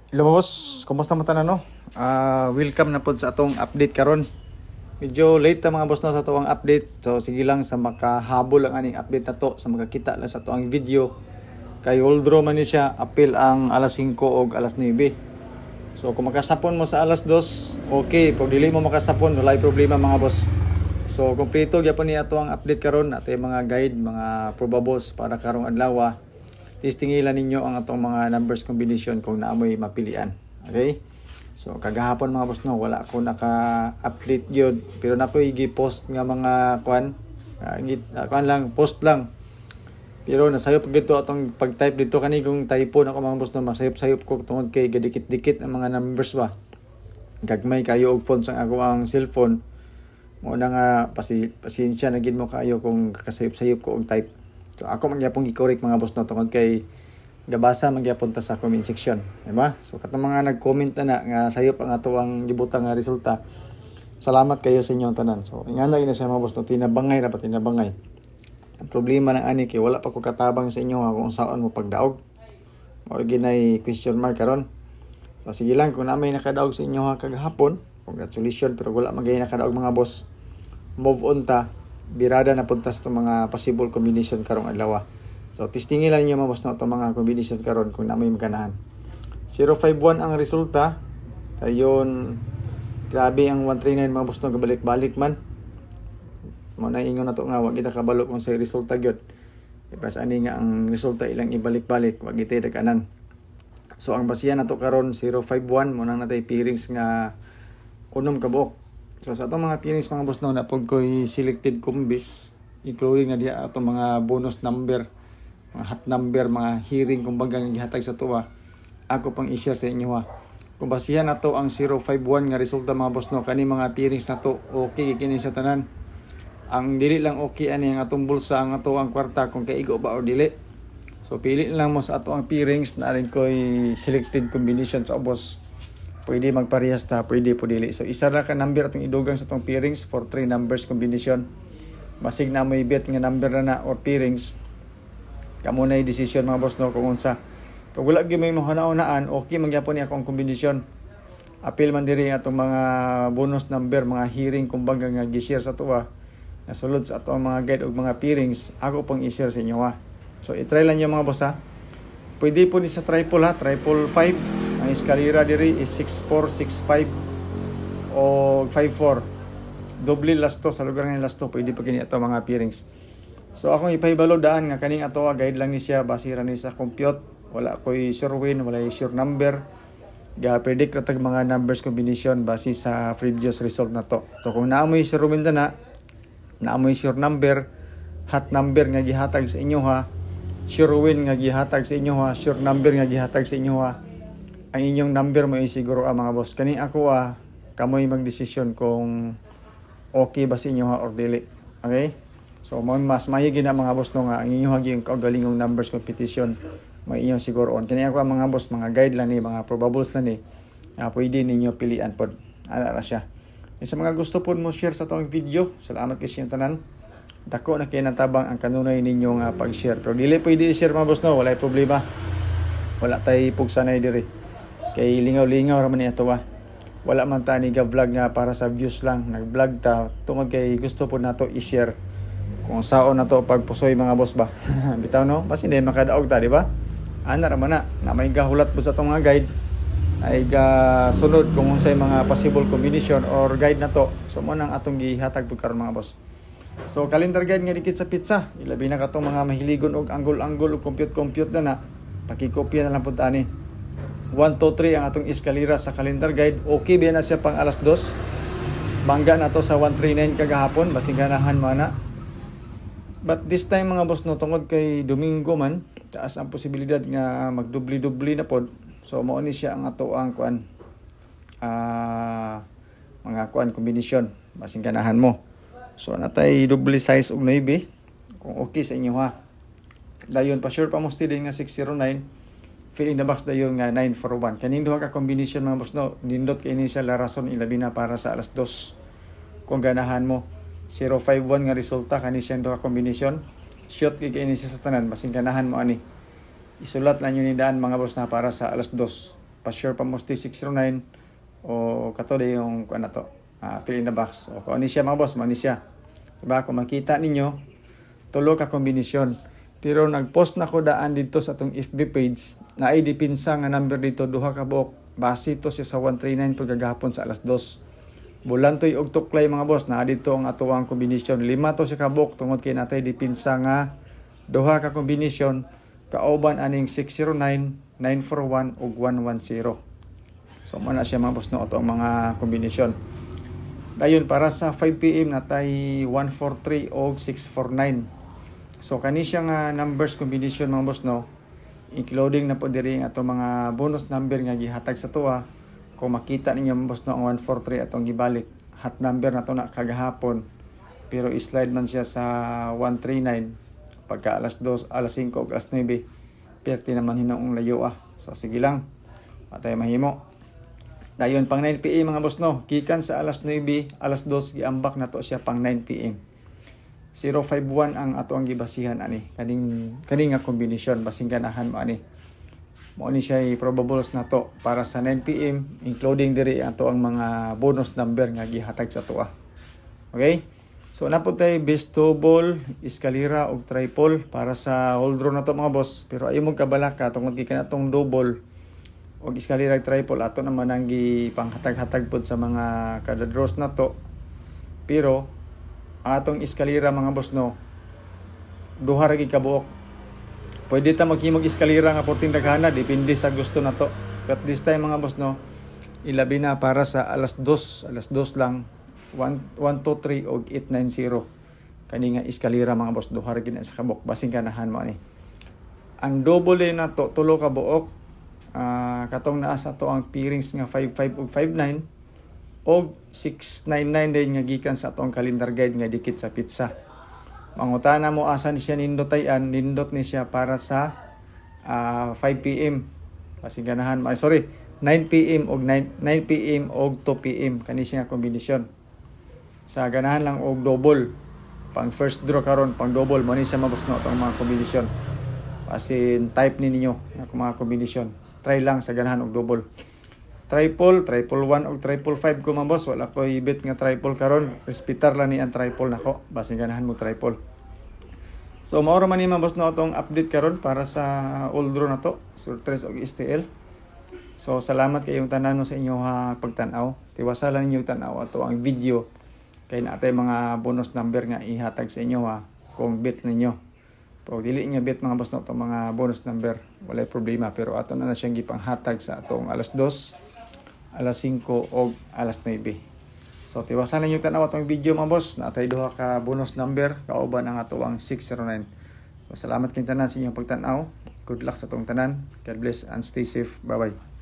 Hello boss, kumusta mo tanan no? Welcome na pod sa atong update karon. Medyo late ta mga boss no sa atong update. So sige lang sa makahabol ang aning update na to sa makakita lang sa atong video. Kay Holdro man ni siya apil ang alas 5 og alas 9. So kung makasapon mo sa alas 2, okay. Pag dili mo makasapon, wala problema mga boss. So kompleto gyapon ni ato ang update karon, atay mga guide, mga probables para karong adlaw. Testingilan ninyo ang atong mga numbers combination kung naamoy mapilian. Okay? So kagahapon mga boss no, wala ako naka-update gyud, pero nakoy gi-post nga mga kuan lang, post lang. Pero nasayop gito atong pag-type dito kani kung typo na ko mga boss no, masayop-sayop ko tungod kay gadikit-dikit ang mga numbers ba. Gagmay kayo og font sa ako ang cellphone. Mo na nga pasensya na gid mo kayo kung kasayop-sayop ko og type. So ako man gyapon gi-correct mga boss no tungod kay gabasa man gyapon ta sa comment section, di ba? So katong mga nag-comment na nga sayop ang ato ang gibutang nga resulta. Salamat kayo sa inyong tanan. So ingana ina sa mga boss no, tinabangay ra pa tinabangay. Ang problema ng ani kay wala pa ko katabang sa inyo kung saan mo pagdaog. Mao ginay question mark karon. So sige lang kung na may nakadaog sa inyo kagahapon, congratulations, pero wala magay nakadaog mga boss. Move on ta. Birada na punta sa mga possible combination karong adlaw. So testingin lang niyo mga boss no itong mga combination karon kung na may maganahan. 051 ang resulta. Ayon, grabe ang 139 mga boss no, gabalik-balik man. Mo na ingon nato nga wag kita kabalo kung sa resulta gyud. Ipas ani nga ang resulta ilang ibalik-balik, wag kita daghanan. So ang basihan nato karon 051 mo nang natay pairings nga unom ka buok. So sa atong mga pairings mga boss no, napog ko'y selected combis, including na diya atong mga bonus number, mga hot number, mga hearing kumbaga nga gihatag sa tuwa. Ako pang i-share sa inyo ha. Kung basihan nato ang 051 nga resulta mga boss no, kani mga pairings nato okay kini sa tanan. Ang dili lang okay ani ang atong bulsa, ang ato ang kwarta kung kaigo ba o dili. So pili lang mo sa ato ang pairings na rin ko'y selected combination sa boss. Pwede magparehas ta, pwede po dili. So isa ra ka number atong idugang sa atong pairings for 3 numbers combination. Masig na may bet nga number na or pairings. Kamo na decision mga boss no kung unsa. Pag wala gyud may mahuna-unaan, okay man gyapon ni akong combination. Apil man diri atong mga bonus number, mga hearing kumbaga nga gi-share sa tuwa. Nasulod sa atong mga guide ug mga pairings, ako pang i-share sa inyo ha. So i-try lang niyo mga boss ha. Pwede po ni sa triple ha, triple 5. Ang eskalera diri is 6465 o 54. Doble lasto sa lugar ng lasto, pwede pa kini ato mga pairings. So akong ipahibalo daan nga kaning ato guide lang ni siya base ra ni sa compute. Wala koy sure win, wala sure number. Ga-predict ra tag mga numbers combination base sa previous result na to. So kung naamoy sure win na, naamoy sure number, hot number nga gihatag sa inyo ha, sure win nga gihatag sa inyo ha, sure number nga gihatag sa inyo ha, ang inyong number mo isiguro mga boss. Kani ako kamoy magdesisyon kung okay ba sa inyo ha or dili. Okay? So mas mayo gina mga boss no nga ang inyo haging kaugalingong numbers competition may inyo siguro on. Kani ako mga boss, mga guide lang ni, mga probables lang ni. Pwede ninyo pilian pod. Ana ra siya. Sa mga gusto po mo share sa tong video, salamat kay siyang tanan. Dako na kay natabang ang kanunay ninyong pag-share. Pero dili pwede i-share mga boss no, wala problema. Wala tay pugsanay diri. Kay lingaw-lingaw raman ni ato Wala man ta ni ga-vlog nga para sa views lang. Nag-vlog ta tungod kay gusto po nato i-share kung saon nato pagpusoy mga boss ba. Bitaw no, basi hindi makadaog ta, di ba? Ana raman na may gahulat po sa tong mga guide ay sunod kung unsay mga possible combination or guide na to. So mo nang atong gihatag pud karon mga boss. So calendar guide nga dikit sa pizza, ilabi na katong mga mahiligon og angle-angle og compute na pakikopya na lang pud ani. 1, 2, 3 ang atong eskalera sa calendar guide. Okay ba na siya pang alas 2? Bangga na to sa 139 kagahapon, basing ganahan mana. But this time mga boss no, tungod kay Domingo man, taas ang posibilidad nga magdubli-dubli na pod. So mao ni siya ang ato ang mga combination, basing ganahan mo. So natay double size og 9 kung okay sa inyo ha. Dayon pa sure pa mo still nga 609. Fill in the box dayon nga 941. Kaning duha ka combination mga boss no, nindot kay ini siya la rason ilabi na para sa alas 2. Kung ganahan mo 051 nga resulta kani siya duha ka combination. Shot kay ini siya sa tanan, basing ganahan mo ani. Isulat lang yun ni daan mga boss na para sa alas 2. pa-sure pa mo 609 o kato di yung kuan na to. Fill in the box. O kung ano siya mga boss, mo siya. Diba? Kung makita ninyo, tulo ka kombinasyon. Pero nag-post na ko daan dito sa atong FB page na ay dipinsa nga number dito duha ka buok. Base to siya sa 139 pagkagahapon sa alas 2. Bulantoy og tuklay mga boss na dito ang atuang kombinasyon. 5 to siya ka buok tungod kay natay dipinsa nga duha ka kombinasyon kauban aning 609, 941 ug 110. So mo na siya mga boss no ato ang mga kombinasyon. Dayon para sa 5 PM natay 143 og 649. So kani siya nga numbers combination mga boss no, including na po diri ang ato mga bonus number nga gihatag sa tuwa. Kung makita ninyo mga boss no ang 143 atong gibalik, hot number na to na kagahapon. Pero i-slide man siya sa 139 pagka alas 2, alas 5 ug alas 9. Perti naman hinoong layo So sige lang. Patay mahimo. Dayon pang 9 PM mga boss no, gikan sa alas 9, alas 2 giambak na to siya pang 9 PM. 051 ang ato ang gibasihan ani. Kaning nga kombinasyon basing ganahan mo ani. Mao ni siya probables na to para sa 9 PM including diri ato ang mga bonus number nga gihatag sa tuwa. Okay? So napod tay best double, eskalera ug triple para sa hold draw na to mga boss. Pero ayo mo kabalaka tungod gikan atong double og eskalera triple ato naman ang gipanghatag-hatag pod sa mga kada draws na to. Pero ang atong eskalera mga boss no, duha ra gid ka buok. Pwede ta maghimog eskalera nga porting daghana depende sa gusto na to. But this time mga boss no, ilabi na para sa alas 2 lang 123 og 890. Kani nga eskalera mga boss duha ra gid sa kabuk basing ganahan mo ani. Ang double na to tulo ka buok. Katong naa sa to ang pairings nga 55 ug 59 og 699 din nga gikan sa atong calendar guide nga dikit sa pizza. Mangutana mo asa ni siya nindotayan, nindot ni siya para sa 5 PM. Basing ganahan, 9 PM og 9 PM og 2 PM kani siya kombinasyon. Sa ganahan lang og double. Pang first draw karon, pang double mo ni siya mabus no atong mga kombinasyon. Basin type ni ninyo nga mga kombinasyon. Try lang sa ganahan og double. Triple 1 og triple 5 ko mga boss. Wala ko ibit nga triple karon. Respitar lang ni ang triple nako. Basin ganahan mo triple. So mao ra man ni mga boss no atong update karon para sa all draw na to. Surtres og STL. So salamat kayong tanan sa inyo pagtan-aw. Tiwasalan ninyo tan-aw ato ang video kay natay mga bonus number nga ihatag sa inyo kung bet ninyo. Pag dili niya bet mga boss no itong mga bonus number, walay problema. Pero ato na siyang gipanghatag sa atong alas 2, alas 5 o alas 9. So tiwasan lang yung tanaw atong video mga boss. Natay duha ka bonus number, kauban ang ato ang 609. So salamat kayong tanan sa inyong pagtanaw. Good luck sa atong tanan. God bless and stay safe. Bye bye.